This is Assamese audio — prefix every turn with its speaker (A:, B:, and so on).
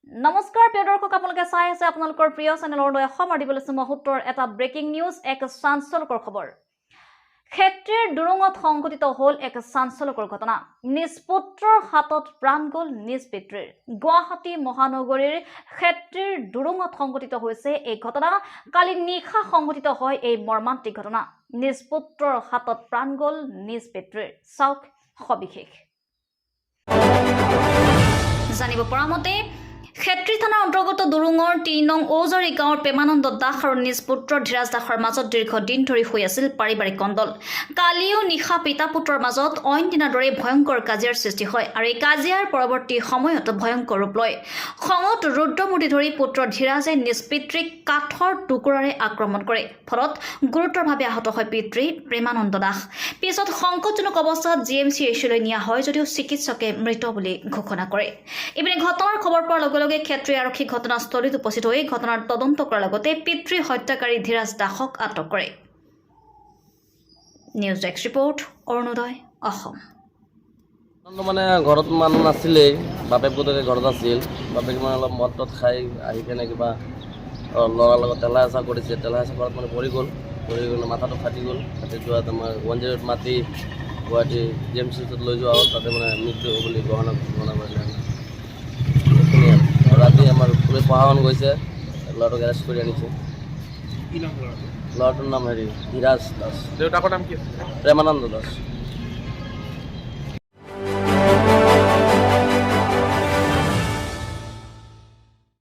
A: নমস্কাৰ প্ৰিয় দৰ্শক আপোনালোকে চাই আছে আপোনালোকৰ প্ৰিয় চেনেলৰ লৈ সময় দিবলৈ মুহূৰ্তৰ এটা ব্ৰেকিং নিউজ এক চাঞ্চল্যকৰ খবৰ ক্ষেত্ৰীৰ দুৰুঙত সংঘটিত হ'ল এক চাঞ্চল্যকৰ ঘটনা নিজ পুত্ৰৰ হাতত প্ৰাণ গ'ল নিজ পিতৃৰ গুৱাহাটী মহানগৰীৰ ক্ষেত্ৰীৰ দুৰুঙত সংঘটিত হৈছে এই ঘটনা কালি নিশা সংঘটিত হয় এই মৰ্মান্তিক ঘটনা নিজ পুত্ৰৰ হাতত প্ৰাণ গ'ল নিজ পিতৃৰ চাওক সবিশেষ জানিব পৰা মতে ক্ষেত্ৰী থানাৰ অন্তৰ্গত দুৰুঙৰ ৩ নং ঔজাৰী গাঁৱৰ প্ৰেমানন্দ দাস আৰু নিজ পুত্ৰ ধীৰাজ দাসৰ মাজত দীৰ্ঘদিন ধৰি হৈ আছিল পাৰিবাৰিক কন্দল কালিও নিশা পিতা পুত্ৰৰ মাজত অইন দিনাৰ দৰে ভয়ংকৰ কাজিয়াৰ সৃষ্টি হয় আৰু এই কাজিয়াৰ পৰৱৰ্তী সময়ত ভয়ংকৰ ৰূপ লয় খঙত ৰুদ্ৰমূৰ্তি ধৰি পুত্ৰ ধীৰাজে নিজ পিতৃক কাঠৰ টুকুৰাৰে আক্ৰমণ কৰে ফলত গুৰুতৰভাৱে আহত হয় পিতৃ প্ৰেমানন্দ দাস পিছত সংকটজনক অৱস্থাত জিএমচি এইচলৈ নিয়া হয় যদিও চিকিৎসকে মৃত বুলি ঘোষণা কৰে ইপিনে ঘটনাৰ খবৰ পোৱাৰ লগে লগে ক্ষেত্ৰী আৰক্ষী ঘটনাস্থলীত উপস্থিত হৈ ঘটনাৰ তদন্ত কৰাৰ লগতে পিতৃ হত্যাকাৰী ধীৰাজ দাসক আটক কৰে news desk report Arunodoy Assam
B: মানে ঘৰত মানুহ নাছিলেই বাপেক পুতেকে ঘৰত আছিল বাপেক মানে অলপ মদ তদ খাই আহি কেনে কিবা ল'ৰাৰ লগত তেলা হেঁচা কৰিছে তেলা হেঁচা কৰাত মানে পৰি গ'ল মাথাটো ফাটি গ'ল ফাটি যোৱাত আমাৰ 108 মাতি গুৱাহাটী জিএমচিত লৈ যোৱা হ'ল তাতে মানে মৃত্যু বুলি ঘোষণা কৰিলে ৰাতি আমাৰ পুলিচ প্ৰশাসন গৈছে ল'ৰাটোক এৰেষ্ট কৰি আনিছে ল'ৰাটোৰ নাম ধীৰাজ দাস
C: দেউতাকৰ নাম কি
B: প্ৰেমানন্দ দাস